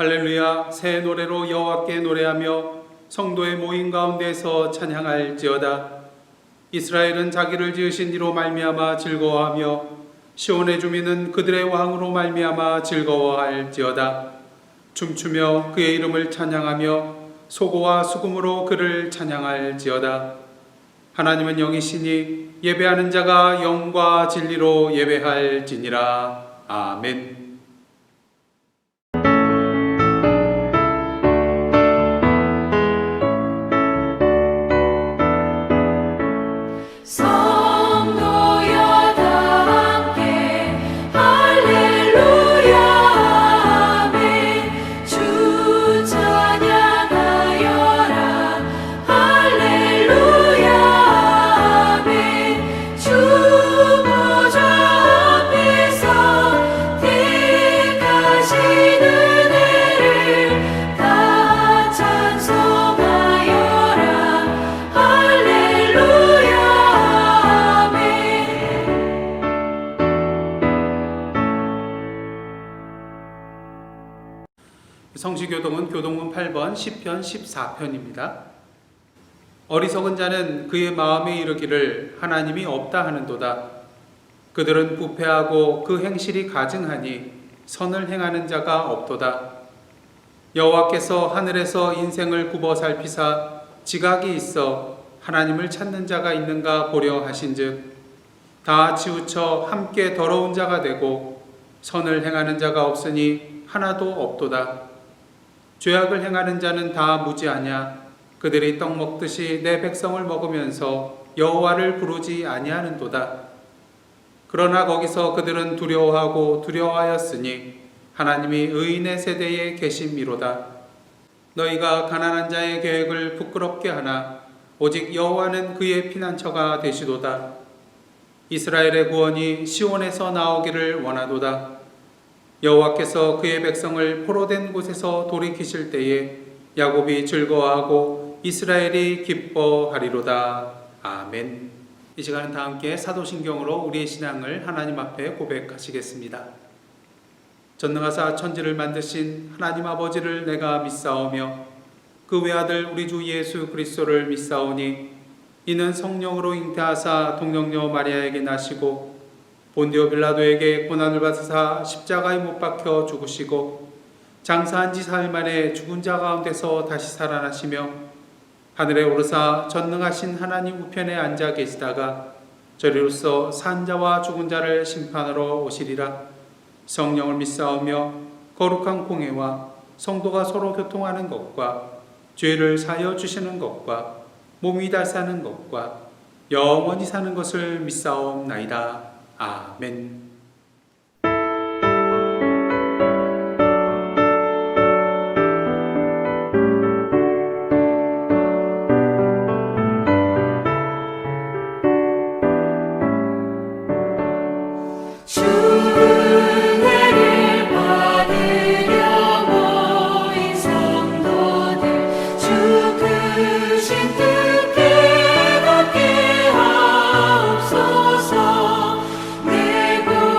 할렐루야. 새 노래로 여호와께 노래하며 성도의 모임 가운데서 찬양할지어다. 이스라엘은 자기를 지으신 이로 말미암아 즐거워하며 시온의 주민은 그들의 왕으로 말미암아 즐거워할지어다. 춤추며 그의 이름을 찬양하며 소고와 수금으로 그를 찬양할지어다. 하나님은 영이시니 예배하는 자가 영과 진리로 예배할지니라. 아멘. 성시교동은 교동문 8번 시편 14편입니다. 어리석은 자는 그의 마음에 이르기를 하나님이 없다 하는도다. 그들은 부패하고 그 행실이 가증하니 선을 행하는 자가 없도다. 여호와께서 하늘에서 인생을 굽어 살피사 지각이 있어 하나님을 찾는 자가 있는가 보려 하신즉 다 치우쳐 함께 더러운 자가 되고 선을 행하는 자가 없으니 하나도 없도다. 죄악을 행하는 자는 다 무지하냐? 그들이 떡 먹듯이 내 백성을 먹으면서 여호와를 부르지 아니하는도다. 그러나 거기서 그들은 두려워하고 두려워하였으니 하나님이 의인의 세대에 계심이로다. 너희가 가난한 자의 계획을 부끄럽게 하나 오직 여호와는 그의 피난처가 되시도다. 이스라엘의 구원이 시온에서 나오기를 원하도다. 여호와께서 그의 백성을 포로된 곳에서 돌이키실 때에 야곱이 즐거워하고 이스라엘이 기뻐하리로다. 아멘. 이 시간은 다 함께 사도신경으로 우리의 신앙을 하나님 앞에 고백하시겠습니다. 전능하사 천지를 만드신 하나님 아버지를 내가 믿사오며 그 외아들 우리 주 예수 그리스도를 믿사오니 이는 성령으로 잉태하사 동정녀 마리아에게 나시고 본디오 빌라도에게 고난을 받으사 십자가에 못 박혀 죽으시고 장사한 지 사흘 만에 죽은 자 가운데서 다시 살아나시며 하늘에 오르사 전능하신 하나님 우편에 앉아 계시다가 저리로서 산 자와 죽은 자를 심판하러 오시리라. 성령을 믿사오며 거룩한 공회와 성도가 서로 교통하는 것과 죄를 사하여 주시는 것과 몸이 다 사는 것과 영원히 사는 것을 믿사옵나이다. 아멘. 내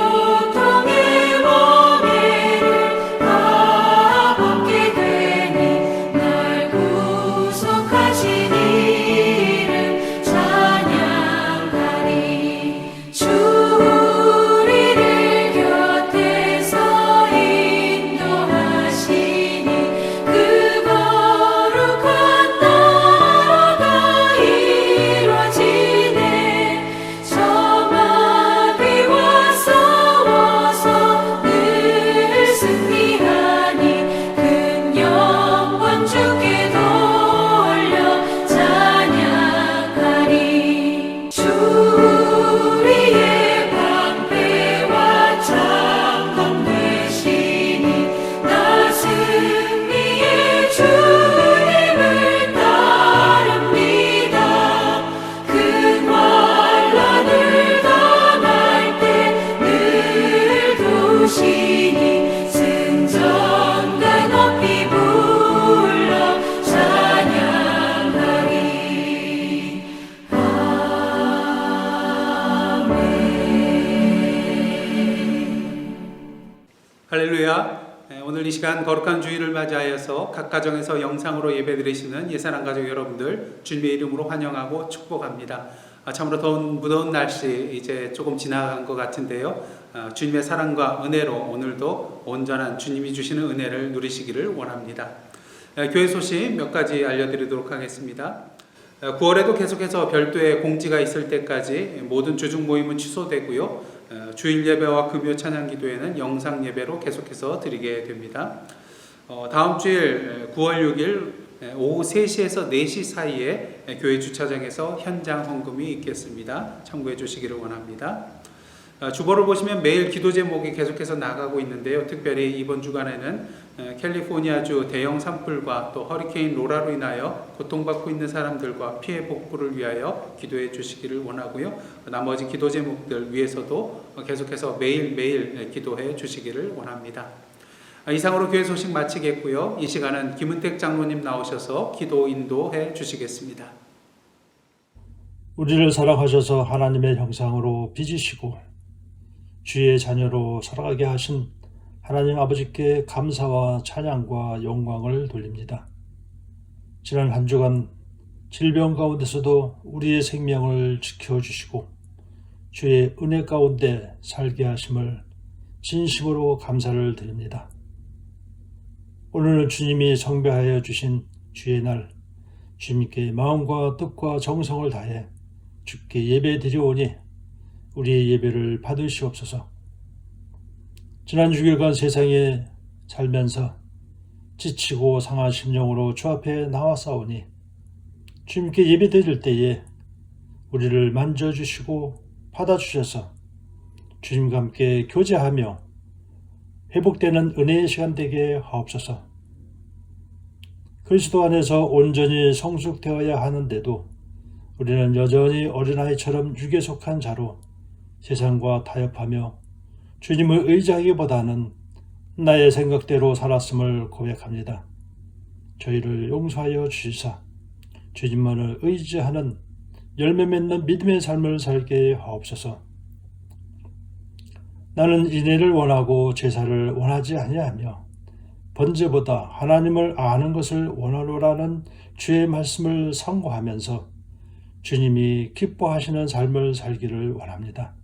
할렐루야. 오늘 이 시간 거룩한 주일을 맞이하여서 각 가정에서 영상으로 예배드리시는 예산한 가족 여러분들 주님의 이름으로 환영하고 축복합니다. 참으로 무더운 날씨 이제 조금 지나간 것 같은데요. 주님의 사랑과 은혜로 오늘도 온전한 주님이 주시는 은혜를 누리시기를 원합니다. 교회 소식 몇 가지 알려드리도록 하겠습니다. 9월에도 계속해서 별도의 공지가 있을 때까지 모든 주중 모임은 취소되고요. 주일 예배와 금요 찬양 기도회는 영상 예배로 계속해서 드리게 됩니다. 다음 주일 9월 6일 오후 3시에서 4시 사이에 교회 주차장에서 현장 헌금이 있겠습니다. 참고해 주시기를 원합니다. 주보를 보시면 매일 기도 제목이 계속해서 나가고 있는데요. 특별히 이번 주간에는 캘리포니아주 대형 산불과 또 허리케인 로라로 인하여 고통받고 있는 사람들과 피해 복구를 위하여 기도해 주시기를 원하고요. 나머지 기도 제목들 위해서도 계속해서 매일매일 기도해 주시기를 원합니다. 이상으로 교회 소식 마치겠고요. 이 시간은 김은택 장로님 나오셔서 기도 인도해 주시겠습니다. 우리를 사랑하셔서 하나님의 형상으로 빚으시고 주의 자녀로 살아가게 하신 하나님 아버지께 감사와 찬양과 영광을 돌립니다. 지난 한 주간 질병 가운데서도 우리의 생명을 지켜주시고 주의 은혜 가운데 살게 하심을 진심으로 감사를 드립니다. 오늘은 주님이 성배하여 주신 주의 날, 주님께 마음과 뜻과 정성을 다해 주께 예배 드려오니 우리의 예배를 받으시옵소서. 지난 6일간 세상에 살면서 지치고 상한 심령으로 주 앞에 나와싸우니 주님께 예배 드릴 때에 우리를 만져주시고 받아주셔서 주님과 함께 교제하며 회복되는 은혜의 시간 되게 하옵소서. 그리스도 안에서 온전히 성숙되어야 하는데도 우리는 여전히 어린아이처럼 육에 속한 자로 세상과 타협하며 주님을 의지하기보다는 나의 생각대로 살았음을 고백합니다. 저희를 용서하여 주시사 주님만을 의지하는 열매 맺는 믿음의 삶을 살게 하옵소서. 나는 인애를 원하고 제사를 원하지 아니하며 번제보다 하나님을 아는 것을 원하노라는 주의 말씀을 상고하면서 주님이 기뻐하시는 삶을 살기를 원합니다.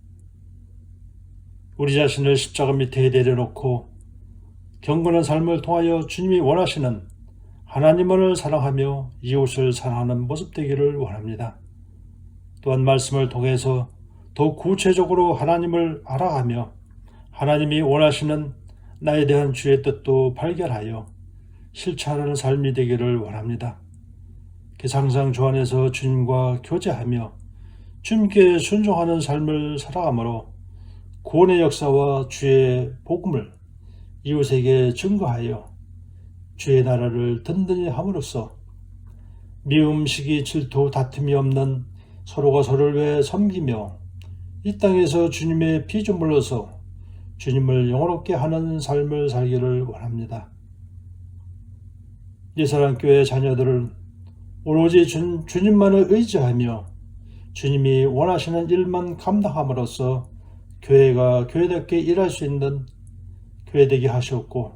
우리 자신을 십자가 밑에 내려놓고 경건한 삶을 통하여 주님이 원하시는 하나님을 사랑하며 이웃을 사랑하는 모습 되기를 원합니다. 또한 말씀을 통해서 더욱 구체적으로 하나님을 알아가며 하나님이 원하시는 나에 대한 주의 뜻도 발견하여 실천하는 삶이 되기를 원합니다. 항상 주 안에서 주님과 교제하며 주님께 순종하는 삶을 살아가므로 구원의 역사와 주의 복음을 이웃에게 증거하여 주의 나라를 든든히 함으로써 미움, 시기, 질투, 다툼이 없는 서로가 서로를 위해 섬기며 이 땅에서 주님의 피조물로서 주님을 영원롭게 하는 삶을 살기를 원합니다. 예사랑교회 자녀들은 오로지 주님만을 의지하며 주님이 원하시는 일만 감당함으로써 교회가 교회답게 일할 수 있는 교회되게 하시옵고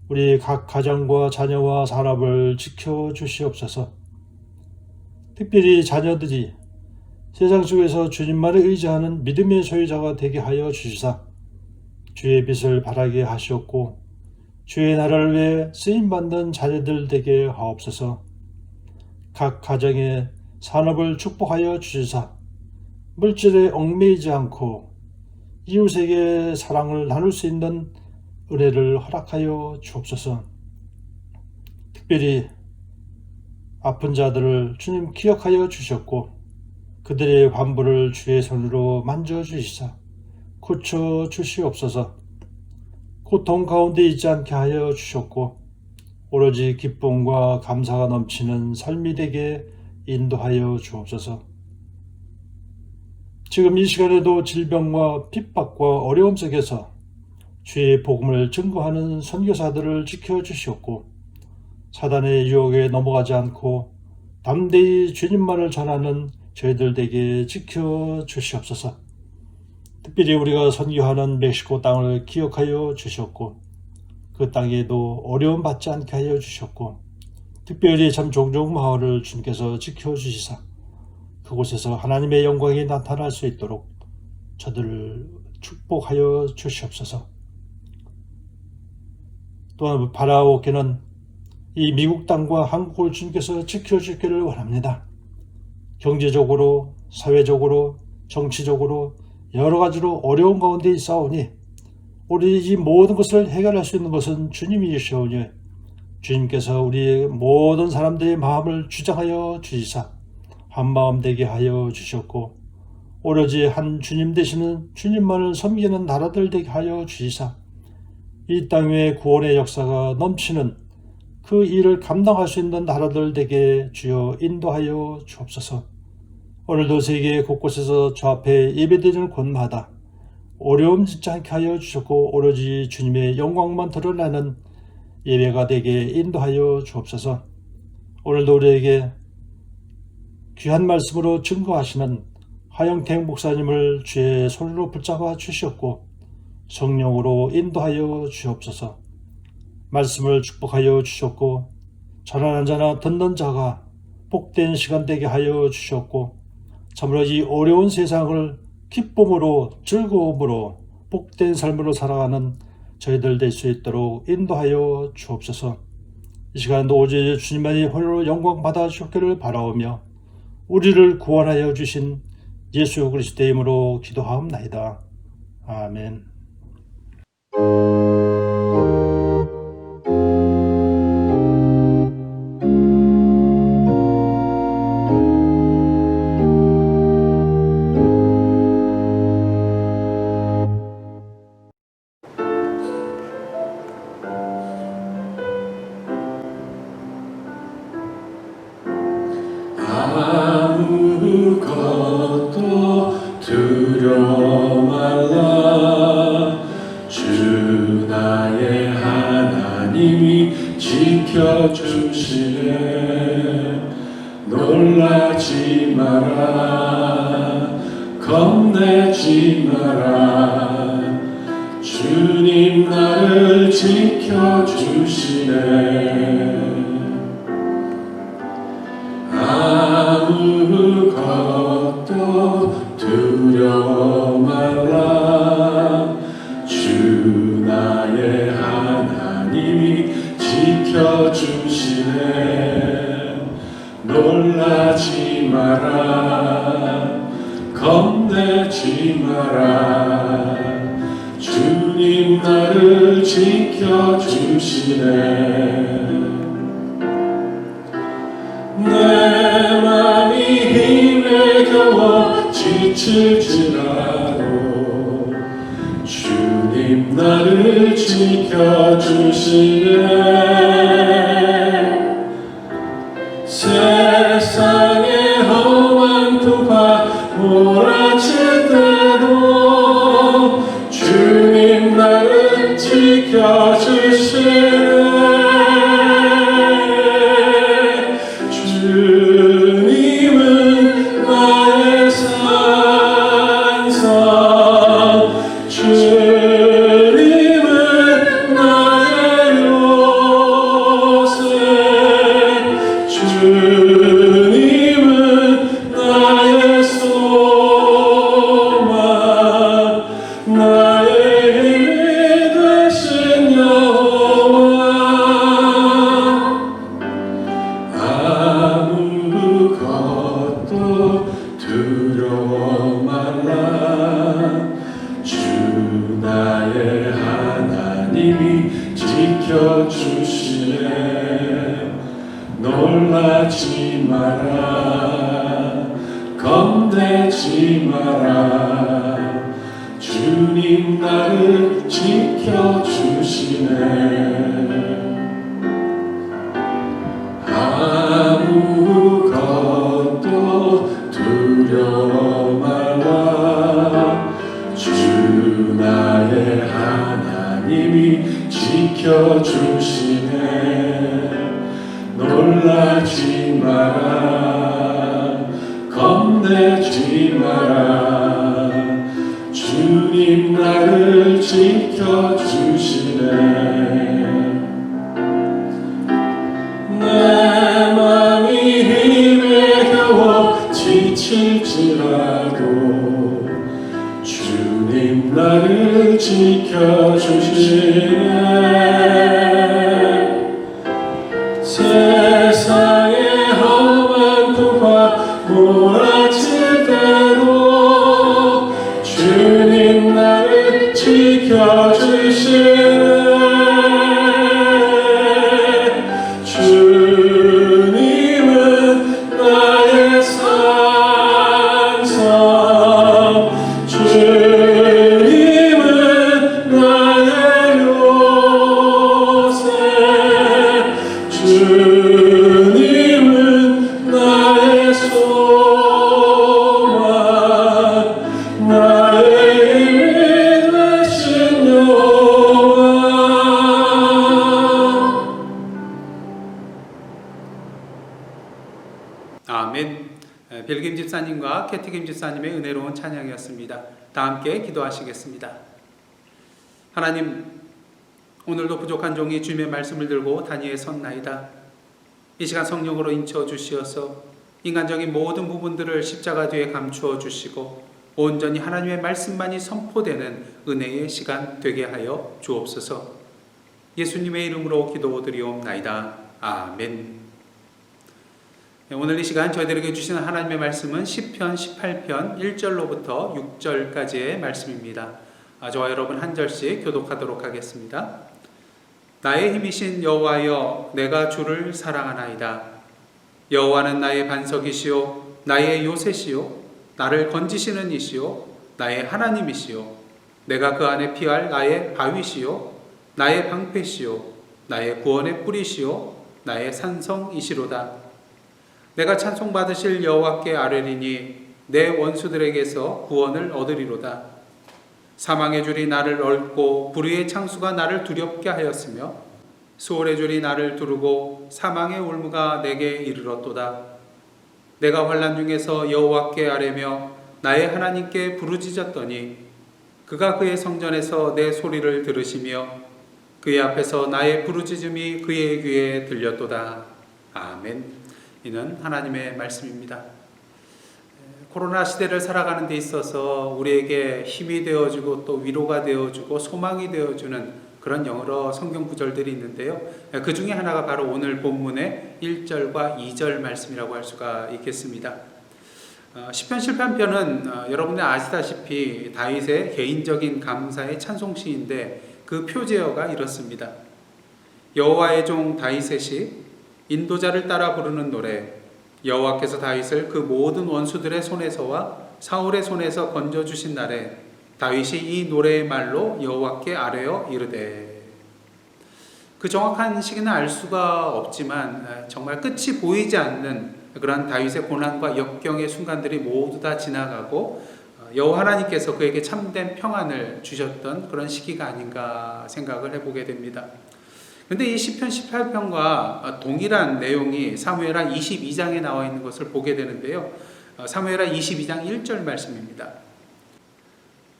우리 각 가정과 자녀와 산업을 지켜주시옵소서. 특별히 자녀들이 세상 속에서 주님만을 의지하는 믿음의 소유자가 되게 하여 주시사 주의 빛을 발하게 하시옵고 주의 나라를 위해 쓰임받는 자녀들 되게 하옵소서. 각 가정의 산업을 축복하여 주시사 물질에 얽매이지 않고 이웃에게 사랑을 나눌 수 있는 은혜를 허락하여 주옵소서. 특별히 아픈 자들을 주님 기억하여 주셨고 그들의 환부를 주의 손으로 만져주시사 고쳐 주시옵소서. 고통 가운데 있지 않게 하여 주셨고 오로지 기쁨과 감사가 넘치는 삶이 되게 인도하여 주옵소서. 지금 이 시간에도 질병과 핍박과 어려움 속에서 주의 복음을 증거하는 선교사들을 지켜주시옵고 사단의 유혹에 넘어가지 않고 담대히 주님만을 전하는 저희들 되게 지켜주시옵소서. 특별히 우리가 선교하는 멕시코 땅을 기억하여 주셨고 그 땅에도 어려움 받지 않게 하여 주셨고 특별히 참 종종 마을을 주님께서 지켜주시사 그곳에서 하나님의 영광이 나타날 수 있도록 저들을 축복하여 주시옵소서. 또한 바라오께는 이 미국 땅과 한국을 주님께서 지켜주기를 원합니다. 경제적으로, 사회적으로, 정치적으로 여러 가지로 어려운 가운데 있사오니 우리 이 모든 것을 해결할 수 있는 것은 주님이시오니 주님께서 우리 모든 사람들의 마음을 주장하여 주시사 한마음 되게 하여 주셨고 오로지 한 주님 되시는 주님만을 섬기는 나라들 되게 하여 주시사 이 땅에 구원의 역사가 넘치는 그 일을 감당할 수 있는 나라들 되게 주여 인도하여 주옵소서. 오늘도 세계 곳곳에서 주 앞에 예배드리는 곳마다 어려움 짓지 않게 하여 주셨고 오로지 주님의 영광만 드러나는 예배가 되게 인도하여 주옵소서. 오늘도 우리에게 귀한 말씀으로 증거하시는 하영택 목사님을 주의 손으로 붙잡아 주셨고 성령으로 인도하여 주옵소서. 말씀을 축복하여 주셨고 전하는 자나 듣는 자가 복된 시간 되게 하여 주셨고 참으로 이 어려운 세상을 기쁨으로 즐거움으로 복된 삶으로 살아가는 저희들 될 수 있도록 인도하여 주옵소서. 이 시간도 오직 주님만이 홀로 영광 받아 주시기를 바라오며 우리를 구원하여 주신 예수 그리스도의 이름으로 기도하옵나이다. 아멘. 아무것도 두려워 말라. 주 나의 하나님이 지켜주시네. 놀라지 마라. 겁내지 마라. 주님 나를 지켜주시네. 아무것도 두려워 말라. 주 나의 하나님이 지켜주시네. 놀라지 마라. 겁내지 마라. 주님 나를 지켜주시네. 내 맘이 힘에 겨워 지칠지라도 주님 나를 지켜주시네. 세상의 험한 풍파 몰아칠 때도 주님 나를 지켜주시네. 주님은 나의 산성, 주님은 나의 요새, 주님은 나의 소망, 나의 힘이 되신 여호와. 아무것도 두려워 말라. 주 나의 하나님이 지켜주시네. 놀라지 마라. 겁내지 마라. 주님 나를 지켜주시네. 아무것도 두려워 말라. 주 나의 하나님이 지켜주시네. 놀라지 마라. 겁내지 마라. 주 주님 나를 지켜주시네. 내 맘이 힘에 겨워 지칠지라도 주님 나를 지켜주시네. 세상의 험한 풍파 몰아칠 때도 주님 나를 지켜주시네. 주님은 나의 산성, 주님은 나의 요새, 주님은 나의 소망, 나의 힘이 되신 여호와. 아멘. 빌김 집사님과 캐티김 집사님의 은혜로운 찬양이었습니다. 다 함께 기도하시겠습니다. 하나님, 오늘도 부족한 종이 주님의 말씀을 들고 단위에 섰나이다. 이 시간 성령으로 인쳐 주시어서 인간적인 모든 부분들을 십자가 뒤에 감추어 주시고 온전히 하나님의 말씀만이 선포되는 은혜의 시간 되게 하여 주옵소서. 예수님의 이름으로 기도드리옵나이다. 아멘. 오늘 이 시간 저희들에게 주시는 하나님의 말씀은 시편 18편 1절로부터 6절까지의 말씀입니다. 저와 여러분 한 절씩 교독하도록 하겠습니다. 나의 힘이신 여호와여, 내가 주를 사랑하나이다. 여호와는 나의 반석이시요 나의 요새시요 나를 건지시는 이시요 나의 하나님이시요 내가 그 안에 피할 나의 바위시요 나의 방패시요 나의 구원의 뿌리시요 나의 산성이시로다. 내가 찬송받으실 여호와께 아뢰리니 내 원수들에게서 구원을 얻으리로다. 사망의 줄이 나를 얽고 불의의 창수가 나를 두렵게 하였으며 수월의 줄이 나를 두르고 사망의 올무가 내게 이르렀도다. 내가 환난 중에서 여호와께 아뢰며 나의 하나님께 부르짖었더니 그가 그의 성전에서 내 소리를 들으시며 그의 앞에서 나의 부르짖음이 그의 귀에 들렸도다. 아멘. 이는 하나님의 말씀입니다. 코로나 시대를 살아가는 데 있어서 우리에게 힘이 되어주고 또 위로가 되어주고 소망이 되어주는 그런 여러 성경 구절들이 있는데요. 그 중에 하나가 바로 오늘 본문의 1절과 2절 말씀이라고 할 수가 있겠습니다. 시편 18편은 여러분들 아시다시피 다윗의 개인적인 감사의 찬송시인데 그 표제어가 이렇습니다. 여호와의 종 다윗의 시, 인도자를 따라 부르는 노래. 여호와께서 다윗을 그 모든 원수들의 손에서와 사울의 손에서 건져주신 날에 다윗이 이 노래의 말로 여호와께 아뢰어 이르되. 그 정확한 시기는 알 수가 없지만 정말 끝이 보이지 않는 그런 다윗의 고난과 역경의 순간들이 모두 다 지나가고 여호와 하나님께서 그에게 참된 평안을 주셨던 그런 시기가 아닌가 생각을 해보게 됩니다. 그런데 이 시편 18편과 동일한 내용이 사무엘하 22장에 나와 있는 것을 보게 되는데요. 사무엘하 22장 1절 말씀입니다.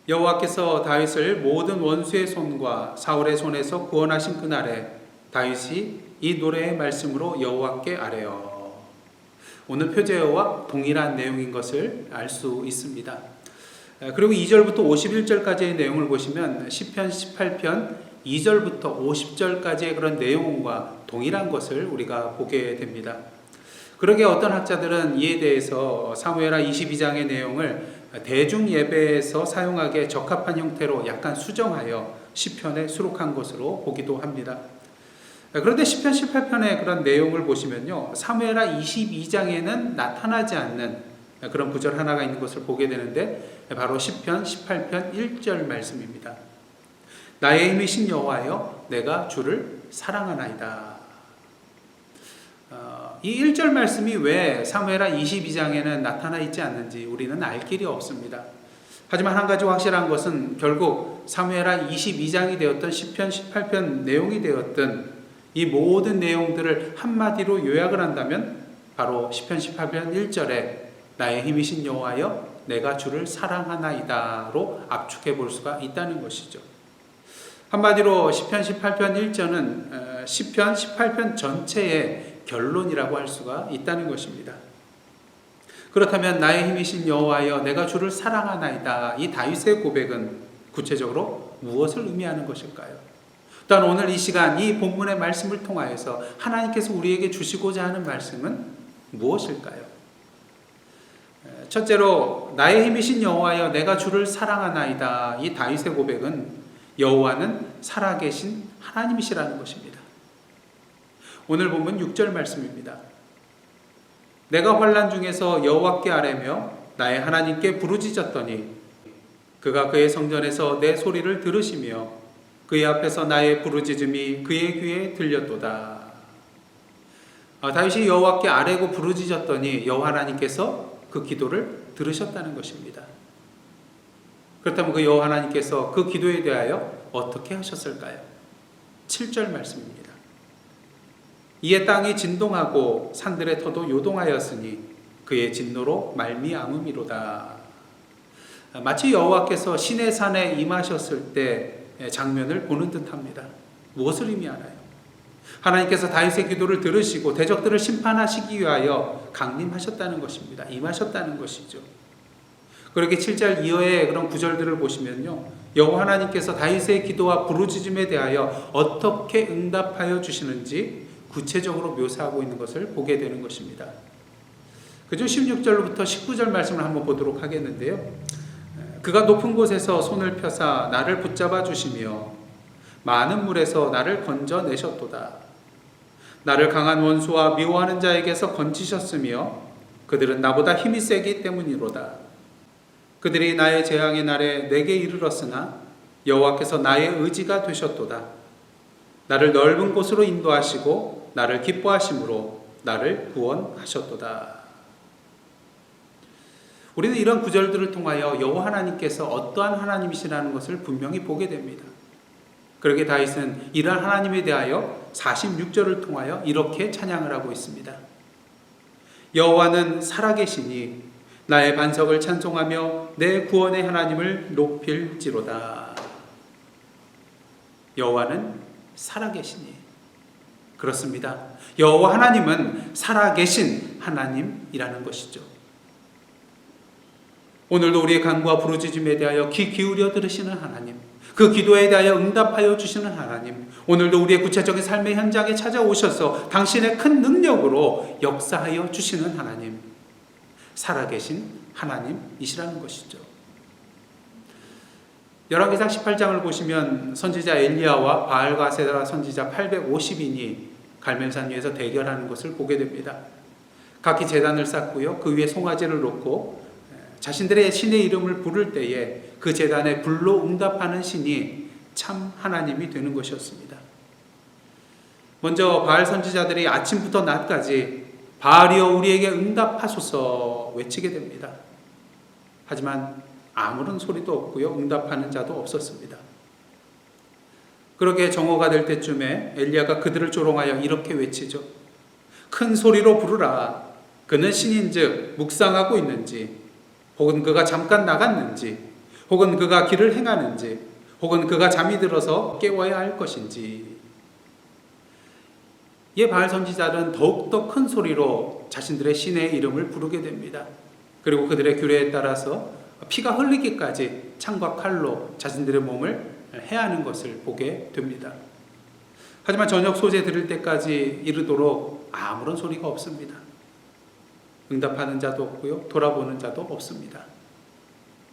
여호와께서 다윗을 모든 원수의 손과 사울의 손에서 구원하신 그날에 다윗이 이 노래의 말씀으로 여호와께 아뢰어. 오늘 표제어와 동일한 내용인 것을 알 수 있습니다. 그리고 2절부터 51절까지의 내용을 보시면 시편 18편 2절부터 50절까지의 그런 내용과 동일한 것을 우리가 보게 됩니다. 그러게 어떤 학자들은 이에 대해서 사무엘하 22장의 내용을 대중 예배에서 사용하기에 적합한 형태로 약간 수정하여 시편에 수록한 것으로 보기도 합니다. 그런데 시편 18편의 그런 내용을 보시면요, 사무엘하 22장에는 나타나지 않는 그런 구절 하나가 있는 것을 보게 되는데 바로 시편 18편 1절 말씀입니다. 나의 힘이신 여호와여, 내가 주를 사랑하나이다. 이 1절 말씀이 왜 사무엘하 22장에는 나타나 있지 않는지 우리는 알 길이 없습니다. 하지만 한 가지 확실한 것은 결국 사무엘하 22장이 되었던 시편 18편 내용이 되었던 이 모든 내용들을 한마디로 요약을 한다면 바로 시편 18편 1절에 나의 힘이신 여호와여, 내가 주를 사랑하나이다로 압축해 볼 수가 있다는 것이죠. 한마디로 시편 18편 1절은 시편 18편 전체의 결론이라고 할 수가 있다는 것입니다. 그렇다면 나의 힘이신 여호와여 내가 주를 사랑하나이다, 이 다윗의 고백은 구체적으로 무엇을 의미하는 것일까요? 또한 오늘 이 시간 이 본문의 말씀을 통하여서 하나님께서 우리에게 주시고자 하는 말씀은 무엇일까요? 첫째로 나의 힘이신 여호와여 내가 주를 사랑하나이다, 이 다윗의 고백은 여호와는 살아계신 하나님이시라는 것입니다. 오늘 본문 6절 말씀입니다. 내가 환난 중에서 여호와께 아뢰며 나의 하나님께 부르짖었더니 그가 그의 성전에서 내 소리를 들으시며 그의 앞에서 나의 부르짖음이 그의 귀에 들렸도다. 다윗이 여호와께 아뢰고 부르짖었더니 여호와 하나님께서 그 기도를 들으셨다는 것입니다. 그렇다면 그 여호와 하나님께서 그 기도에 대하여 어떻게 하셨을까요? 7절 말씀입니다. 이에 땅이 진동하고 산들의 터도 요동하였으니 그의 진노로 말미암음이로다. 마치 여호와께서 시내 산에 임하셨을 때 장면을 보는 듯합니다. 무엇을 의미하나요? 하나님께서 다윗의 기도를 들으시고 대적들을 심판하시기 위하여 강림하셨다는 것입니다. 임하셨다는 것이죠. 그렇게 7절 이하의 그런 구절들을 보시면요, 여호와 하나님께서 다윗의 기도와 부르짖음에 대하여 어떻게 응답하여 주시는지 구체적으로 묘사하고 있는 것을 보게 되는 것입니다. 그중 16절부터 19절 말씀을 한번 보도록 하겠는데요. 그가 높은 곳에서 손을 펴사 나를 붙잡아 주시며 많은 물에서 나를 건져내셨도다. 나를 강한 원수와 미워하는 자에게서 건지셨으며 그들은 나보다 힘이 세기 때문이로다. 그들이 나의 재앙의 날에 내게 이르렀으나 여호와께서 나의 의지가 되셨도다. 나를 넓은 곳으로 인도하시고 나를 기뻐하심으로 나를 구원하셨도다. 우리는 이런 구절들을 통하여 여호와 하나님께서 어떠한 하나님이시라는 것을 분명히 보게 됩니다. 그러게 다윗은 이러한 하나님에 대하여 46절을 통하여 이렇게 찬양을 하고 있습니다. 여호와는 살아계시니 나의 반석을 찬송하며 내 구원의 하나님을 높일지로다. 여호와는 살아계시니, 그렇습니다. 여호와 하나님은 살아계신 하나님이라는 것이죠. 오늘도 우리의 간구와 부르짖음에 대하여 귀 기울여 들으시는 하나님, 그 기도에 대하여 응답하여 주시는 하나님, 오늘도 우리의 구체적인 삶의 현장에 찾아오셔서 당신의 큰 능력으로 역사하여 주시는 하나님, 살아계신 하나님이시라는 것이죠. 열왕기상 18장을 보시면 선지자 엘리야와 바알과 아세라 선지자 850인이 갈멜산 위에서 대결하는 것을 보게 됩니다. 각기 제단을 쌓고요, 그 위에 송아지를 놓고 자신들의 신의 이름을 부를 때에 그 제단에 불로 응답하는 신이 참 하나님이 되는 것이었습니다. 먼저 바알 선지자들이 아침부터 낮까지 바알이여 우리에게 응답하소서 외치게 됩니다. 하지만 아무런 소리도 없고요, 응답하는 자도 없었습니다. 그러게 정오가 될 때쯤에 엘리야가 그들을 조롱하여 이렇게 외치죠. 큰 소리로 부르라. 그는 신인즉 묵상하고 있는지, 혹은 그가 잠깐 나갔는지, 혹은 그가 길을 행하는지, 혹은 그가 잠이 들어서 깨워야 할 것인지. 이 바알 선지자들은 더욱더 큰 소리로 자신들의 신의 이름을 부르게 됩니다. 그리고 그들의 규례에 따라서 피가 흘리기까지 창과 칼로 자신들의 몸을 해하는 것을 보게 됩니다. 하지만 저녁 소재 들을 때까지 이르도록 아무런 소리가 없습니다. 응답하는 자도 없고요, 돌아보는 자도 없습니다.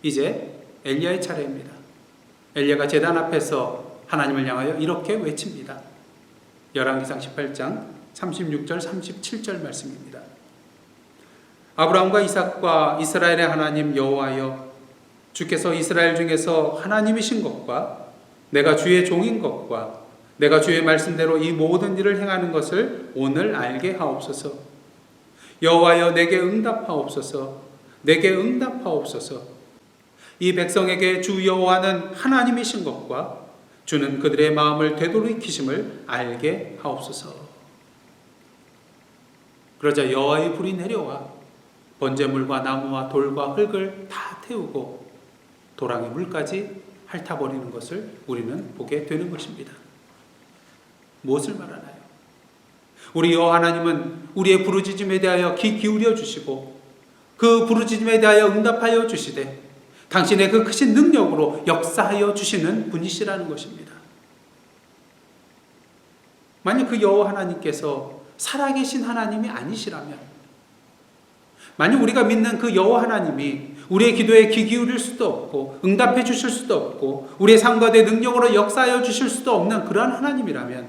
이제 엘리야의 차례입니다. 엘리야가 제단 앞에서 하나님을 향하여 이렇게 외칩니다. 열왕기상 18장 36절 37절 말씀입니다. 아브라함과 이삭과 이스라엘의 하나님 여호와여, 주께서 이스라엘 중에서 하나님이신 것과 내가 주의 종인 것과 내가 주의 말씀대로 이 모든 일을 행하는 것을 오늘 알게 하옵소서. 여호와여 내게 응답하옵소서. 내게 응답하옵소서. 이 백성에게 주 여호와는 하나님이신 것과 주는 그들의 마음을 되돌이키심을 알게 하옵소서. 그러자 여호와의 불이 내려와 번제물과 나무와 돌과 흙을 다 태우고 도랑의 물까지 핥아버리는 것을 우리는 보게 되는 것입니다. 무엇을 말하나요? 우리 여호와 하나님은 우리의 부르짖음에 대하여 귀 기울여 주시고 그 부르짖음에 대하여 응답하여 주시되 당신의 그 크신 능력으로 역사하여 주시는 분이시라는 것입니다. 만약 그 여호와 하나님께서 살아계신 하나님이 아니시라면, 만약 우리가 믿는 그 여호와 하나님이 우리의 기도에 귀 기울일 수도 없고 응답해 주실 수도 없고 우리의 삶과 내 능력으로 역사하여 주실 수도 없는 그러한 하나님이라면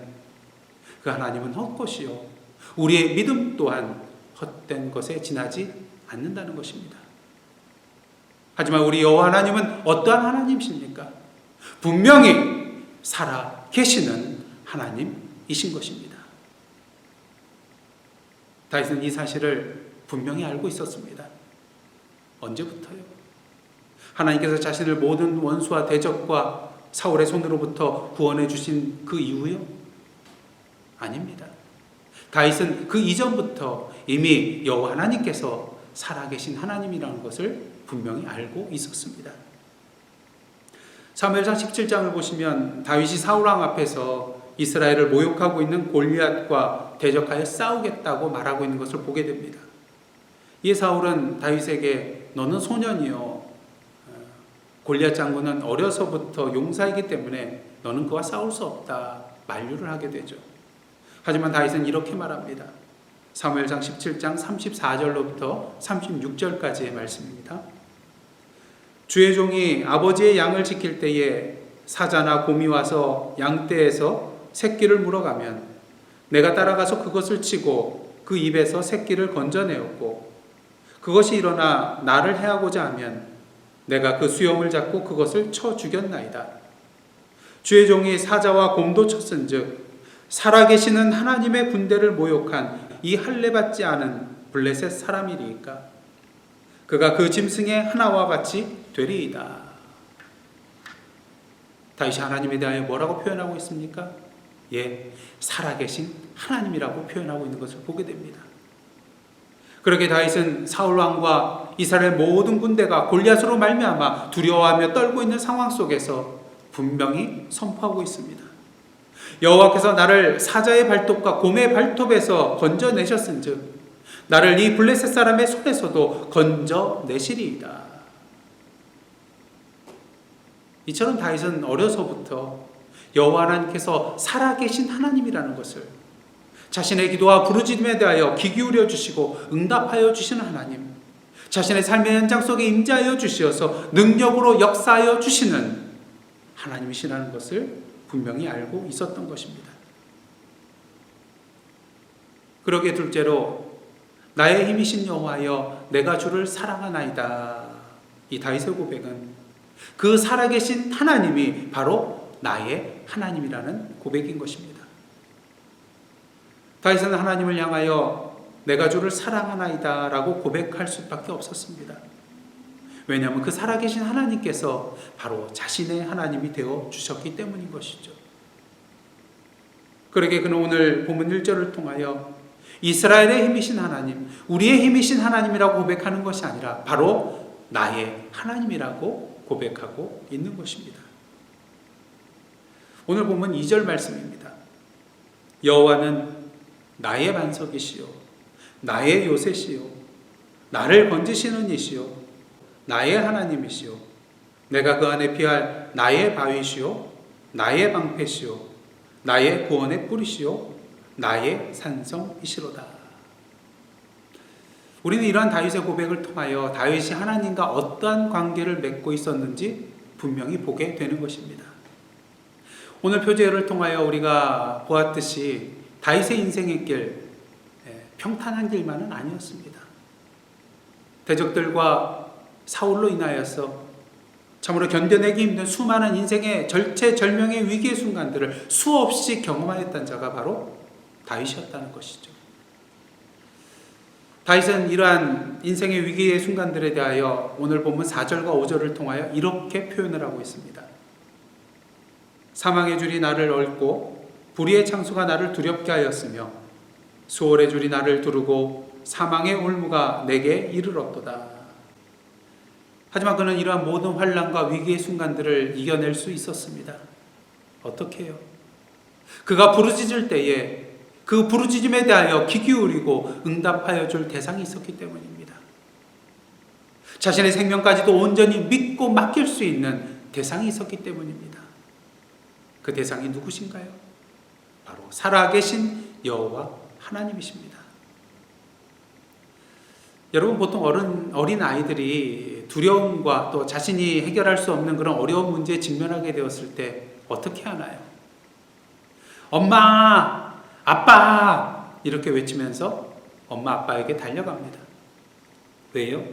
그 하나님은 헛것이요 우리의 믿음 또한 헛된 것에 지나지 않는다는 것입니다. 하지만 우리 여호와 하나님은 어떠한 하나님이십니까? 분명히 살아 계시는 하나님이신 것입니다. 다윗은 이 사실을 분명히 알고 있었습니다. 언제부터요? 하나님께서 자신을 모든 원수와 대적과 사울의 손으로부터 구원해 주신 그 이후요? 아닙니다. 다윗은 그 이전부터 이미 여호와 하나님께서 살아계신 하나님이라는 것을 분명히 알고 있었습니다. 사무엘상 17장을 보시면 다윗이 사울왕 앞에서 이스라엘을 모욕하고 있는 골리앗과 대적하여 싸우겠다고 말하고 있는 것을 보게 됩니다. 이 사울은 다윗에게 너는 소년이요 골리앗 장군은 어려서부터 용사이기 때문에 너는 그와 싸울 수 없다 만류를 하게 되죠. 하지만 다윗은 이렇게 말합니다. 사무엘상 17장 34절로부터 36절까지의 말씀입니다. 주의 종이 아버지의 양을 지킬 때에 사자나 곰이 와서 양떼에서 새끼를 물어가면 내가 따라가서 그것을 치고 그 입에서 새끼를 건져내었고 그것이 일어나 나를 해하고자 하면 내가 그 수염을 잡고 그것을 쳐 죽였나이다. 주의 종이 사자와 곰도 쳤은즉 살아계시는 하나님의 군대를 모욕한 이 할례받지 않은 블레셋 사람이리이까 그가 그 짐승의 하나와 같이 되리이다. 다윗이 하나님에 대하여 뭐라고 표현하고 있습니까? 살아계신 하나님이라고 표현하고 있는 것을 보게 됩니다. 그렇게 다윗은 사울 왕과 이스라엘 모든 군대가 골리앗으로 말미암아 두려워하며 떨고 있는 상황 속에서 분명히 선포하고 있습니다. 여호와께서 나를 사자의 발톱과 곰의 발톱에서 건져내셨은즉 나를 이 블레셋 사람의 손에서도 건져내시리이다. 이처럼 다윗은 어려서부터 여호와 하나님께서 살아계신 하나님이라는 것을 자신의 기도와 부르짖음에 대하여 귀 기울여 주시고 응답하여 주시는 하나님, 자신의 삶의 현장 속에 임재하여 주시어서 능력으로 역사하여 주시는 하나님이시라는 것을 분명히 알고 있었던 것입니다. 그러기에 둘째로 나의 힘이신 여호와여 내가 주를 사랑하나이다. 이 다윗의 고백은 그 살아계신 하나님이 바로 나의 하나님이라는 고백인 것입니다. 다윗은 하나님을 향하여 내가 주를 사랑하나이다 라고 고백할 수밖에 없었습니다. 왜냐하면 그 살아계신 하나님께서 바로 자신의 하나님이 되어 주셨기 때문인 것이죠. 그러게 그는 오늘 본문 1절을 통하여 이스라엘의 힘이신 하나님, 우리의 힘이신 하나님이라고 고백하는 것이 아니라 바로 나의 하나님이라고 고백하고 있는 것입니다. 오늘 본문 2절 말씀입니다. 여호와는 나의 반석이시요 나의 요새시요 나를 건지시는 이시요 나의 하나님이시요 내가 그 안에 피할 나의 바위시요 나의 방패시요 나의 구원의 뿌리시요 나의 산성이시로다. 우리는 이러한 다윗의 고백을 통하여 다윗이 하나님과 어떠한 관계를 맺고 있었는지 분명히 보게 되는 것입니다. 오늘 표제를 통하여 우리가 보았듯이 다윗의 인생의 길, 평탄한 길만은 아니었습니다. 대적들과 사울로 인하여서 참으로 견뎌내기 힘든 수많은 인생의 절체절명의 위기의 순간들을 수없이 경험하였던 자가 바로 다윗이었다는 것이죠. 다윗은 이러한 인생의 위기의 순간들에 대하여 오늘 본문 4절과 5절을 통하여 이렇게 표현을 하고 있습니다. 사망의 줄이 나를 얽고 불의의 창수가 나를 두렵게 하였으며 수월의 줄이 나를 두르고 사망의 올무가 내게 이르렀도다. 하지만 그는 이러한 모든 환난과 위기의 순간들을 이겨낼 수 있었습니다. 어떻게 해요? 그가 부르짖을 때에 그 부르짖음에 대하여 귀 기울이고 응답하여 줄 대상이 있었기 때문입니다. 자신의 생명까지도 온전히 믿고 맡길 수 있는 대상이 있었기 때문입니다. 그 대상이 누구신가요? 바로 살아계신 여호와 하나님이십니다. 여러분, 보통 어린 아이들이 두려움과 또 자신이 해결할 수 없는 그런 어려운 문제에 직면하게 되었을 때 어떻게 하나요? 엄마, 아빠 이렇게 외치면서 엄마, 아빠에게 달려갑니다. 왜요?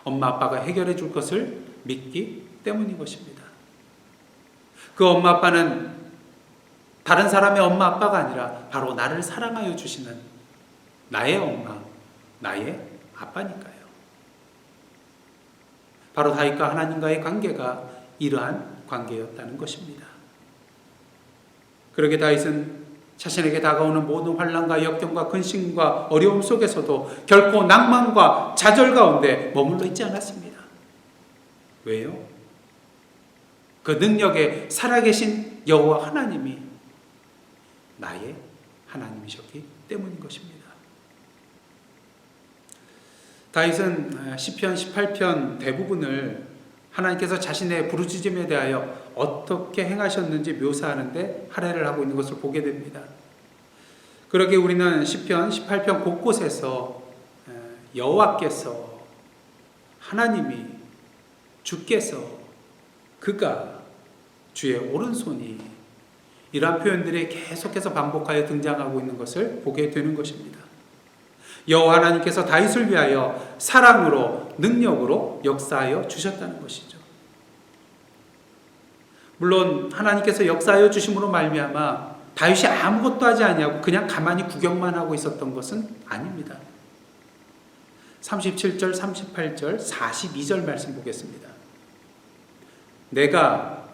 엄마, 아빠가 해결해 줄 것을 믿기 때문인 것입니다. 그 엄마, 아빠는 다른 사람의 엄마, 아빠가 아니라 바로 나를 사랑하여 주시는 나의 엄마, 나의 아빠니까요. 바로 다윗과 하나님과의 관계가 이러한 관계였다는 것입니다. 그러게 다윗은 자신에게 다가오는 모든 환난과 역경과 근심과 어려움 속에서도 결코 낭만과 좌절 가운데 머물러 있지 않았습니다. 왜요? 그 능력에 살아계신 여호와 하나님이 나의 하나님이셨기 때문인 것입니다. 다윗은 시편 18편 대부분을 하나님께서 자신의 부르짖음에 대하여 어떻게 행하셨는지 묘사하는데 할애를 하고 있는 것을 보게 됩니다. 그러게 우리는 시편 18편 곳곳에서 여호와께서, 하나님이, 주께서, 그가, 주의 오른손이, 이러한 표현들이 계속해서 반복하여 등장하고 있는 것을 보게 되는 것입니다. 여호와 하나님께서 다윗을 위하여 사랑으로, 능력으로 역사하여 주셨다는 것이죠. 물론 하나님께서 역사하여 주심으로 말미암아 다윗이 아무것도 하지 아니하고 그냥 가만히 구경만 하고 있었던 것은 아닙니다. 37절, 38절, 42절 말씀 보겠습니다. 내가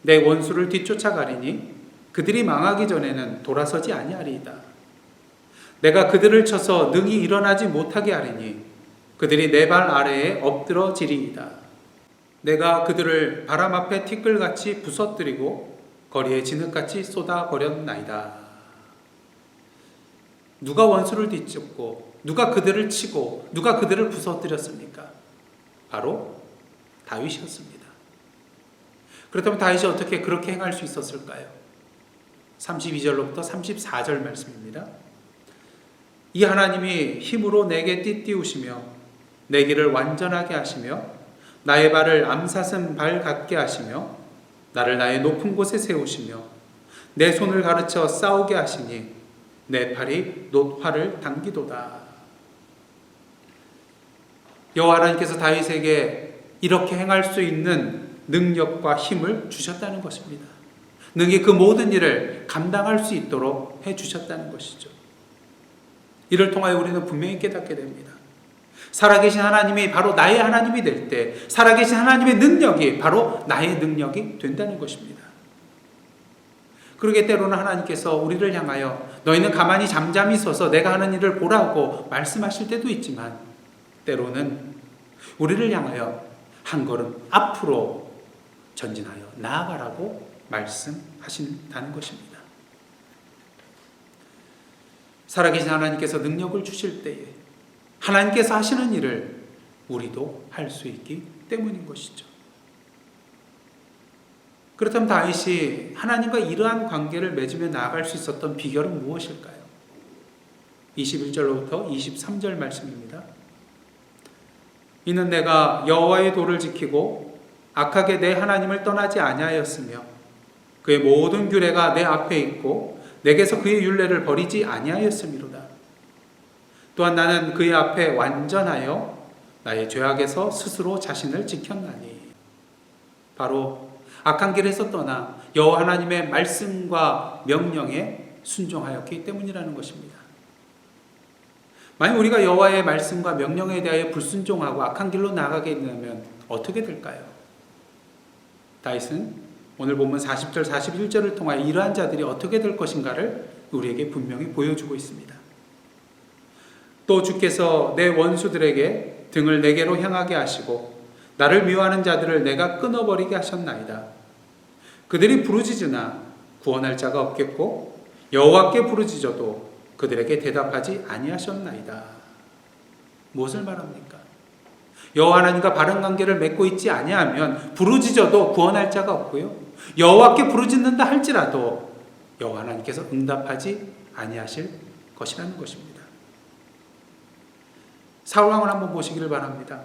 내 원수를 뒤쫓아가리니 그들이 망하기 전에는 돌아서지 아니하리이다. 내가 그들을 쳐서 능히 일어나지 못하게 하리니 그들이 내 발 아래에 엎드러지리이다. 내가 그들을 바람 앞에 티끌같이 부서뜨리고 거리에 진흙같이 쏟아버렸나이다. 누가 원수를 뒤쫓고 누가 그들을 치고 누가 그들을 부서뜨렸습니까? 바로 다윗이었습니다. 그렇다면 다윗이 어떻게 그렇게 행할 수 있었을까요? 32절로부터 34절 말씀입니다. 이 하나님이 힘으로 내게 띠띠우시며 내 길을 완전하게 하시며 나의 발을 암사슴 발 같게 하시며 나를 나의 높은 곳에 세우시며 내 손을 가르쳐 싸우게 하시니 내 팔이 놋화를 당기도다. 여호와 하나님께서 다윗에게 이렇게 행할 수 있는 능력과 힘을 주셨다는 것입니다. 능히 그 모든 일을 감당할 수 있도록 해주셨다는 것이죠. 이를 통하여 우리는 분명히 깨닫게 됩니다. 살아계신 하나님이 바로 나의 하나님이 될 때 살아계신 하나님의 능력이 바로 나의 능력이 된다는 것입니다. 그러게 때로는 하나님께서 우리를 향하여 너희는 가만히 잠잠히 서서 내가 하는 일을 보라고 말씀하실 때도 있지만 때로는 우리를 향하여 한 걸음 앞으로 전진하여 나아가라고 말씀하신다는 것입니다. 살아계신 하나님께서 능력을 주실 때에 하나님께서 하시는 일을 우리도 할 수 있기 때문인 것이죠. 그렇다면 다윗이 하나님과 이러한 관계를 맺으며 나아갈 수 있었던 비결은 무엇일까요? 21절로부터 23절 말씀입니다. 이는 내가 여호와의 도를 지키고 악하게 내 하나님을 떠나지 아니하였으며 그의 모든 규례가 내 앞에 있고 내게서 그의 율례를 버리지 아니하였음이로다. 또한 나는 그의 앞에 완전하여 나의 죄악에서 스스로 자신을 지켰나니. 바로 악한 길에서 떠나 여호와 하나님의 말씀과 명령에 순종하였기 때문이라는 것입니다. 만약 우리가 여호와의 말씀과 명령에 대하여 불순종하고 악한 길로 나아가게 되면 어떻게 될까요? 다윗은 오늘 본문 40절, 41절을 통하여 이러한 자들이 어떻게 될 것인가를 우리에게 분명히 보여주고 있습니다. 또 주께서 내 원수들에게 등을 내게로 향하게 하시고 나를 미워하는 자들을 내가 끊어버리게 하셨나이다. 그들이 부르짖으나 구원할 자가 없겠고 여호와께 부르짖어도 그들에게 대답하지 아니하셨나이다. 무엇을 말합니까? 여호와 하나님과 바른 관계를 맺고 있지 아니하면 부르짖어도 구원할 자가 없고요. 여호와께 부르짖는다 할지라도 여호와 하나님께서 응답하지 아니하실 것이라는 것입니다. 사울 왕을 한번 보시기를 바랍니다.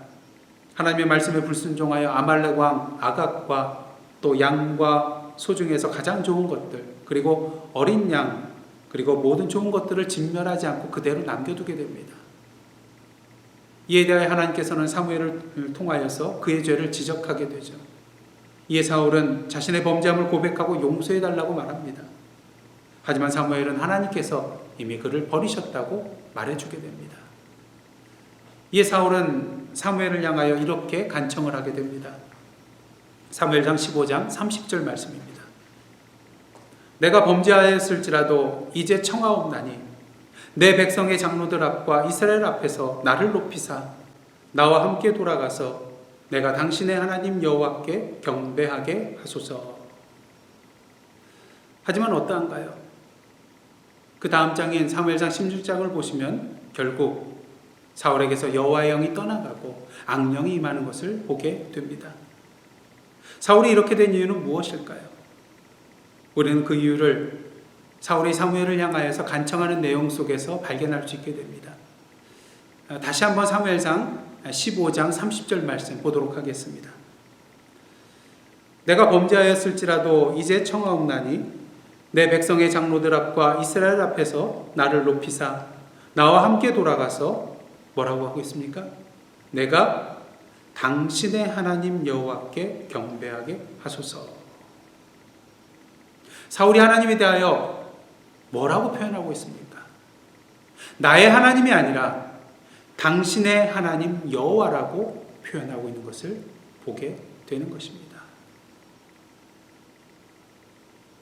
하나님의 말씀에 불순종하여 아말렉 왕 아각과 또 양과 소 중에서 가장 좋은 것들, 그리고 어린 양, 그리고 모든 좋은 것들을 진멸하지 않고 그대로 남겨두게 됩니다. 이에 대하여 하나님께서는 사무엘을 통하여서 그의 죄를 지적하게 되죠. 이에 사울은 자신의 범죄함을 고백하고 용서해달라고 말합니다. 하지만 사무엘은 하나님께서 이미 그를 버리셨다고 말해주게 됩니다. 이에 사울은 사무엘을 향하여 이렇게 간청을 하게 됩니다. 사무엘상 15장 30절 말씀입니다. 내가 범죄하였을지라도 이제 청하옵나니 내 백성의 장로들 앞과 이스라엘 앞에서 나를 높이사 나와 함께 돌아가서 내가 당신의 하나님 여호와께 경배하게 하소서. 하지만 어떠한가요? 그 다음 장인 사무엘상 16장을 보시면 결국 사울에게서 여호와의 영이 떠나가고 악령이 임하는 것을 보게 됩니다. 사울이 이렇게 된 이유는 무엇일까요? 우리는 그 이유를 사울이 사무엘을 향하여서 간청하는 내용 속에서 발견할 수 있게 됩니다. 다시 한번 사무엘상 15장 30절 말씀 보도록 하겠습니다. 내가 범죄하였을지라도 이제 청하옵나니 내 백성의 장로들 앞과 이스라엘 앞에서 나를 높이사 나와 함께 돌아가서 뭐라고 하고 있습니까? 내가 당신의 하나님 여호와께 경배하게 하소서. 사울이 하나님에 대하여 뭐라고 표현하고 있습니까? 나의 하나님이 아니라 당신의 하나님 여호와라고 표현하고 있는 것을 보게 되는 것입니다.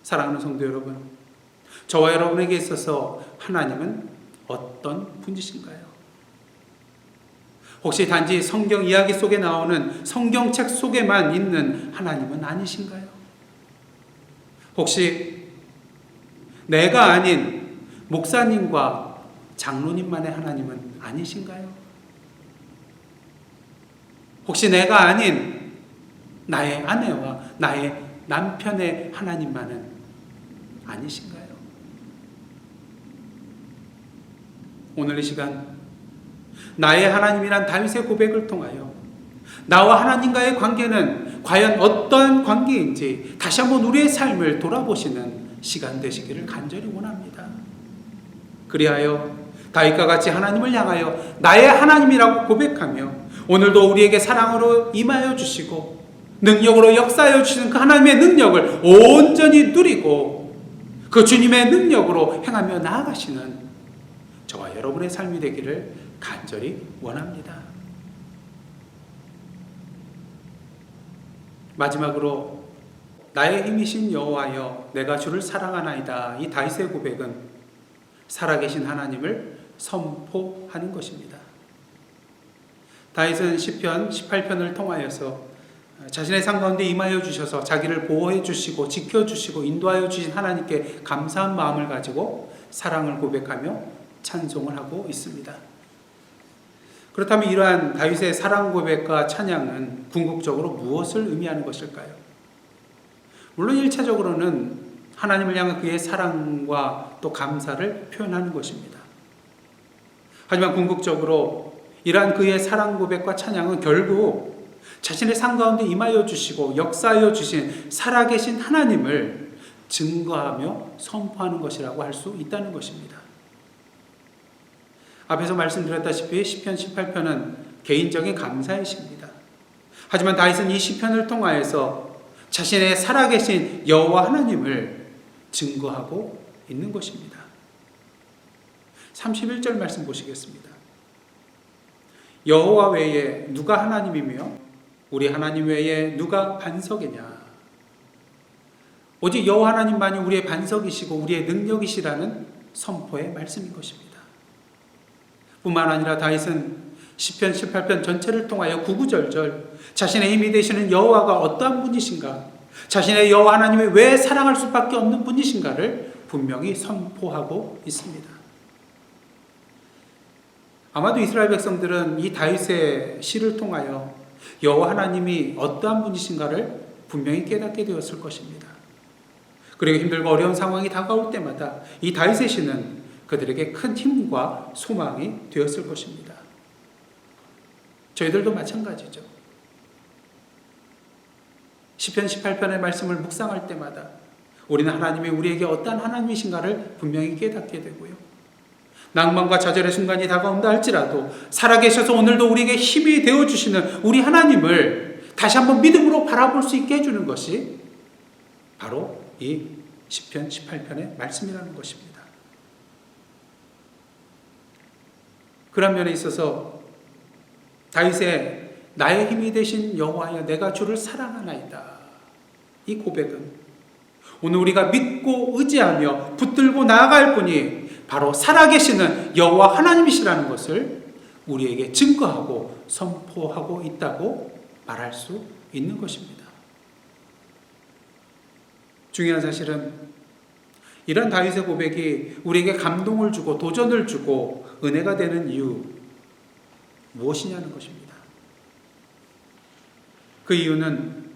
사랑하는 성도 여러분, 저와 여러분에게 있어서 하나님은 어떤 분이신가요? 혹시 단지 성경 이야기 속에 나오는 성경책 속에만 있는 하나님은 아니신가요? 혹시 내가 아닌 목사님과 장로님만의 하나님은 아니신가요? 혹시 내가 아닌 나의 아내와 나의 남편의 하나님만은 아니신가요? 오늘 이 시간 나의 하나님이란 다윗의 고백을 통하여 나와 하나님과의 관계는 과연 어떠한 관계인지 다시 한번 우리의 삶을 돌아보시는 시간 되시기를 간절히 원합니다. 그리하여 다윗과 같이 하나님을 향하여 나의 하나님이라고 고백하며 오늘도 우리에게 사랑으로 임하여 주시고 능력으로 역사하여 주시는 그 하나님의 능력을 온전히 누리고 그 주님의 능력으로 행하며 나아가시는 저와 여러분의 삶이 되기를 간절히 원합니다. 마지막으로 나의 힘이신 여호와여 내가 주를 사랑하나이다. 이 다윗의 고백은 살아계신 하나님을 선포하는 것입니다. 다윗은 시편 18편을 통하여서 자신의 삶 가운데 임하여 주셔서 자기를 보호해 주시고 지켜주시고 인도하여 주신 하나님께 감사한 마음을 가지고 사랑을 고백하며 찬송을 하고 있습니다. 그렇다면 이러한 다윗의 사랑 고백과 찬양은 궁극적으로 무엇을 의미하는 것일까요? 물론 1차적으로는 하나님을 향한 그의 사랑과 또 감사를 표현하는 것입니다. 하지만 궁극적으로 이러한 그의 사랑 고백과 찬양은 결국 자신의 삶 가운데 임하여 주시고 역사하여 주신 살아계신 하나님을 증거하며 선포하는 것이라고 할 수 있다는 것입니다. 앞에서 말씀드렸다시피 시편 18편은 개인적인 감사의 시입니다. 하지만 다윗은 이 시편을 통하여서 자신의 살아계신 여호와 하나님을 증거하고 있는 것입니다. 31절 말씀 보시겠습니다. 여호와 외에 누가 하나님이며 우리 하나님 외에 누가 반석이냐. 오직 여호와 하나님만이 우리의 반석이시고 우리의 능력이시라는 선포의 말씀인 것입니다. 뿐만 아니라 다윗은 시편 18편 전체를 통하여 구구절절 자신의 힘이 되시는 여호와가 어떠한 분이신가, 자신의 여호와 하나님이 왜 사랑할 수밖에 없는 분이신가를 분명히 선포하고 있습니다. 아마도 이스라엘 백성들은 이 다윗의 시를 통하여 여호와 하나님이 어떠한 분이신가를 분명히 깨닫게 되었을 것입니다. 그리고 힘들고 어려운 상황이 다가올 때마다 이 다윗의 시는 그들에게 큰 힘과 소망이 되었을 것입니다. 저희들도 마찬가지죠. 시편 18편의 말씀을 묵상할 때마다 우리는 하나님이 우리에게 어떠한 하나님이신가를 분명히 깨닫게 되고요. 낭만과 좌절의 순간이 다가온다 할지라도 살아계셔서 오늘도 우리에게 힘이 되어주시는 우리 하나님을 다시 한번 믿음으로 바라볼 수 있게 해주는 것이 바로 이 시편 18편의 말씀이라는 것입니다. 그런 면에 있어서 다윗의 나의 힘이 되신 여호와여 내가 주를 사랑하나이다, 이 고백은 오늘 우리가 믿고 의지하며 붙들고 나아갈 분이 바로 살아계시는 여호와 하나님이시라는 것을 우리에게 증거하고 선포하고 있다고 말할 수 있는 것입니다. 중요한 사실은 이런 다윗의 고백이 우리에게 감동을 주고 도전을 주고 은혜가 되는 이유 무엇이냐는 것입니다. 그 이유는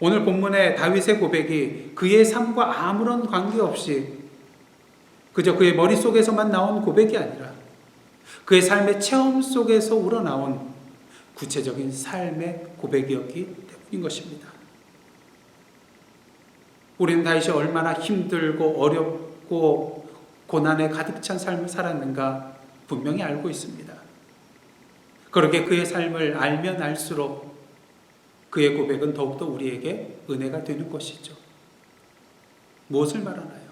오늘 본문의 다윗의 고백이 그의 삶과 아무런 관계없이 그저 그의 머릿속에서만 나온 고백이 아니라 그의 삶의 체험 속에서 우러나온 구체적인 삶의 고백이었기 때문인 것입니다. 우리는 다윗이 얼마나 힘들고 어렵고 고난에 가득 찬 삶을 살았는가 분명히 알고 있습니다. 그렇게 그의 삶을 알면 알수록 그의 고백은 더욱더 우리에게 은혜가 되는 것이죠. 무엇을 말하나요?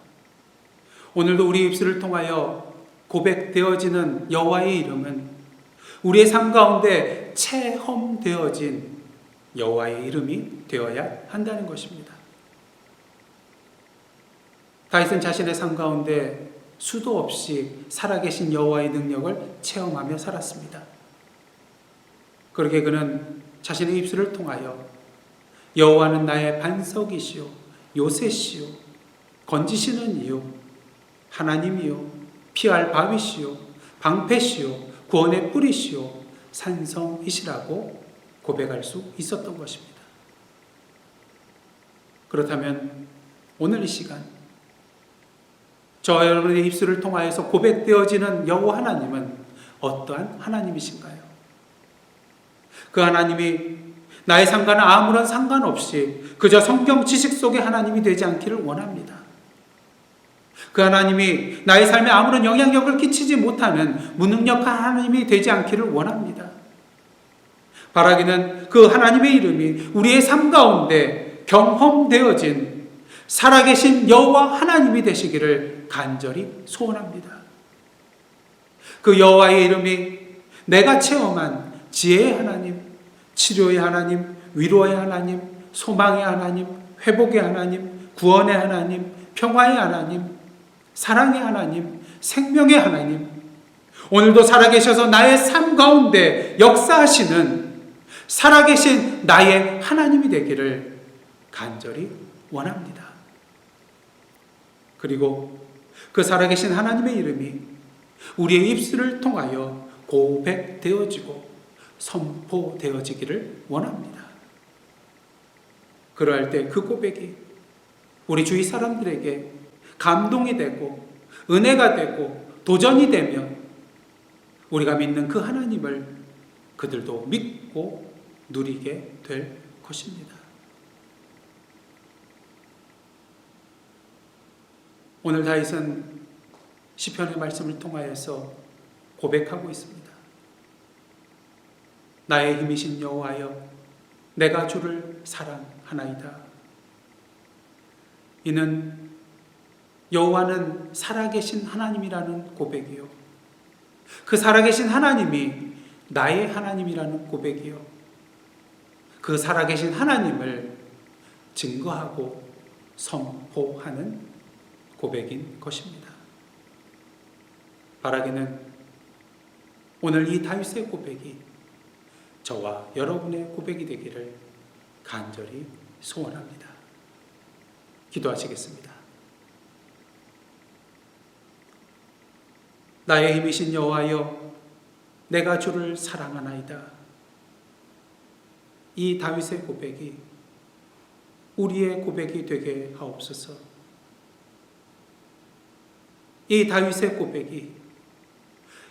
오늘도 우리 입술을 통하여 고백되어지는 여호와의 이름은 우리의 삶 가운데 체험되어진 여호와의 이름이 되어야 한다는 것입니다. 다윗은 자신의 삶 가운데 수도 없이 살아계신 여호와의 능력을 체험하며 살았습니다. 그렇게 그는 자신의 입술을 통하여 여호와는 나의 반석이시요 요새시요 건지시는 이요 하나님이요 피할 바위시요 방패시요 구원의 뿌리시요 산성이시라고 고백할 수 있었던 것입니다. 그렇다면 오늘 이 시간 저와 여러분의 입술을 통하여서 고백되어지는 여호와 하나님은 어떠한 하나님이신가요? 그 하나님이 나의 삶과는 아무런 상관없이 그저 성경 지식 속의 하나님이 되지 않기를 원합니다. 그 하나님이 나의 삶에 아무런 영향력을 끼치지 못하는 무능력한 하나님이 되지 않기를 원합니다. 바라기는 그 하나님의 이름이 우리의 삶 가운데 경험되어진 살아계신 여호와 하나님이 되시기를 간절히 소원합니다. 그 여호와의 이름이 내가 체험한 지혜의 하나님, 치료의 하나님, 위로의 하나님, 소망의 하나님, 회복의 하나님, 구원의 하나님, 평화의 하나님, 사랑의 하나님, 생명의 하나님, 오늘도 살아계셔서 나의 삶 가운데 역사하시는 살아계신 나의 하나님이 되기를 간절히 원합니다. 그리고 그 살아계신 하나님의 이름이 우리의 입술을 통하여 고백되어지고 선포되어지기를 원합니다. 그러할 때 그 고백이 우리 주위 사람들에게 감동이 되고 은혜가 되고 도전이 되며 우리가 믿는 그 하나님을 그들도 믿고 누리게 될 것입니다. 오늘 다윗은 시편의 말씀을 통하여서 고백하고 있습니다. 나의 힘이신 여호와여 내가 주를 사랑하나이다. 이는 여호와는 살아계신 하나님이라는 고백이요, 그 살아계신 하나님이 나의 하나님이라는 고백이요, 그 살아계신 하나님을 증거하고 선포하는 고백인 것입니다. 바라기는 오늘 이 다윗의 고백이 저와 여러분의 고백이 되기를 간절히 소원합니다. 기도하시겠습니다. 나의 힘이신 여호와여, 내가 주를 사랑하나이다. 이 다윗의 고백이 우리의 고백이 되게 하옵소서. 이 다윗의 고백이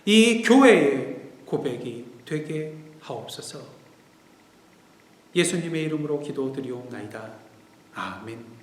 이 교회의 고백이 되게 하옵소서. 예수님의 이름으로 기도드리옵나이다. 아멘.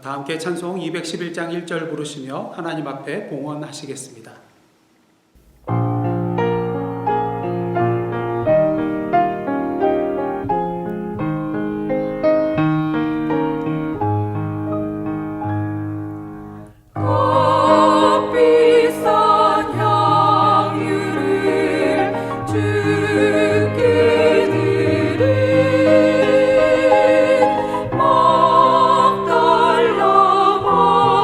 다 함께 찬송 211장 1절 부르시며 하나님 앞에 봉헌하시겠습니다. 먹달라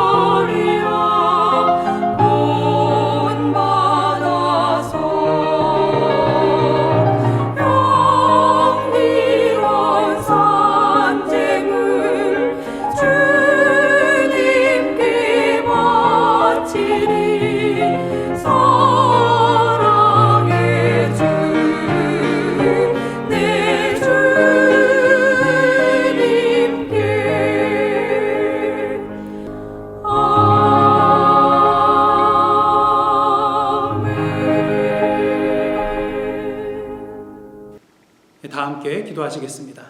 다 함께 기도하시겠습니다.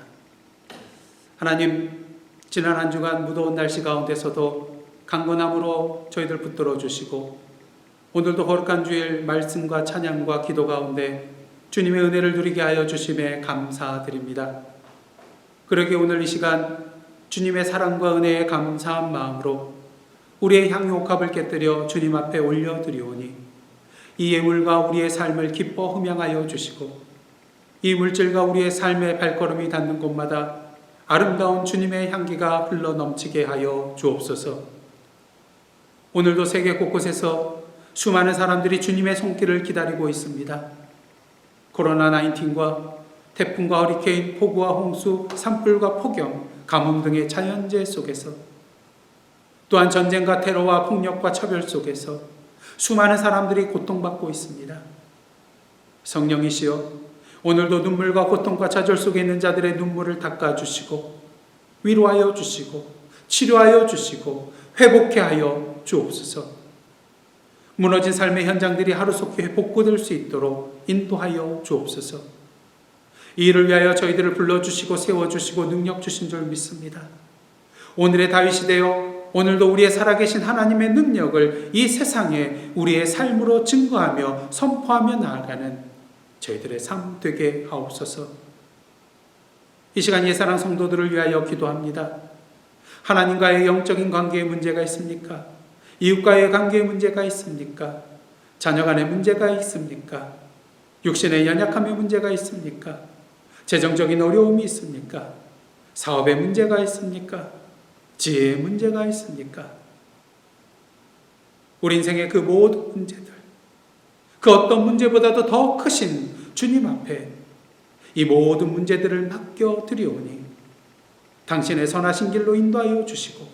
하나님, 지난 한 주간 무더운 날씨 가운데서도 강건함으로 저희들 붙들어 주시고 오늘도 거룩한 주일 말씀과 찬양과 기도 가운데 주님의 은혜를 누리게 하여 주심에 감사드립니다. 그러기에 오늘 이 시간 주님의 사랑과 은혜에 감사한 마음으로 우리의 향유옥합을 깨뜨려 주님 앞에 올려드리오니 이 예물과 우리의 삶을 기뻐 흠양하여 주시고 이 물질과 우리의 삶의 발걸음이 닿는 곳마다 아름다운 주님의 향기가 흘러넘치게 하여 주옵소서. 오늘도 세계 곳곳에서 수많은 사람들이 주님의 손길을 기다리고 있습니다. 코로나19과 태풍과 허리케인, 폭우와 홍수, 산불과 폭염, 가뭄 등의 자연재해 속에서 또한 전쟁과 테러와 폭력과 처벌 속에서 수많은 사람들이 고통받고 있습니다. 성령이시여, 오늘도 눈물과 고통과 좌절 속에 있는 자들의 눈물을 닦아주시고 위로하여 주시고 치료하여 주시고 회복케 하여 주옵소서. 무너진 삶의 현장들이 하루속히 복구될 수 있도록 인도하여 주옵소서. 이 일을 위하여 저희들을 불러주시고 세워주시고 능력 주신 줄 믿습니다. 오늘의 다윗이 되어 오늘도 우리의 살아계신 하나님의 능력을 이 세상에 우리의 삶으로 증거하며 선포하며 나아가는 저희들의 삶 되게 하옵소서. 이 시간 예사랑 성도들을 위하여 기도합니다. 하나님과의 영적인 관계에 문제가 있습니까? 이웃과의 관계에 문제가 있습니까? 자녀 간의 문제가 있습니까? 육신의 연약함의 문제가 있습니까? 재정적인 어려움이 있습니까? 사업의 문제가 있습니까? 지혜의 문제가 있습니까? 우리 인생의 그 모든 문제들, 그 어떤 문제보다도 더 크신 주님 앞에 이 모든 문제들을 맡겨드리오니 당신의 선하신 길로 인도하여 주시고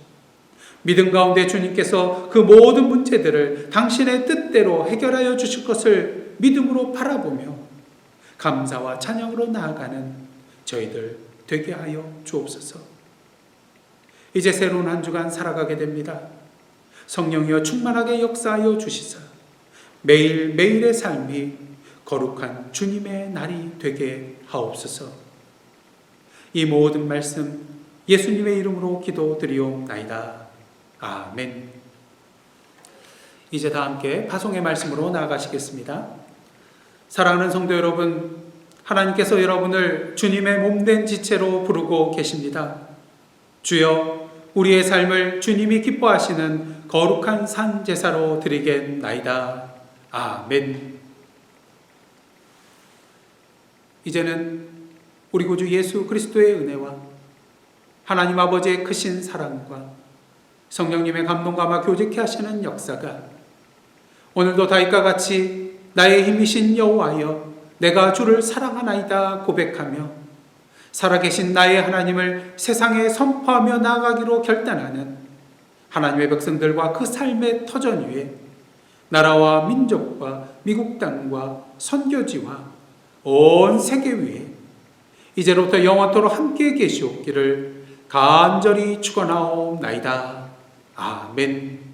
믿음 가운데 주님께서 그 모든 문제들을 당신의 뜻대로 해결하여 주실 것을 믿음으로 바라보며 감사와 찬양으로 나아가는 저희들 되게 하여 주옵소서. 이제 새로운 한 주간 살아가게 됩니다. 성령이여 충만하게 역사하여 주시사 매일매일의 삶이 거룩한 주님의 날이 되게 하옵소서. 이 모든 말씀 예수님의 이름으로 기도드리옵나이다. 아멘. 이제 다 함께 파송의 말씀으로 나아가시겠습니다. 사랑하는 성도 여러분, 하나님께서 여러분을 주님의 몸된 지체로 부르고 계십니다. 주여, 우리의 삶을 주님이 기뻐하시는 거룩한 산 제사로 드리겠나이다. 아멘. 이제는 우리 구주 예수 그리스도의 은혜와 하나님 아버지의 크신 사랑과 성령님의 감동감화 교제케 하시는 역사가 오늘도 다윗과 같이 나의 힘이신 여호와여 내가 주를 사랑하나이다 고백하며 살아계신 나의 하나님을 세상에 선포하며 나아가기로 결단하는 하나님의 백성들과 그 삶의 터전 위에 나라와 민족과 미국 땅과 선교지와 온 세계 위에 이제로부터 영원토록 함께 계시옵기를 간절히 축원하옵나이다. 아멘.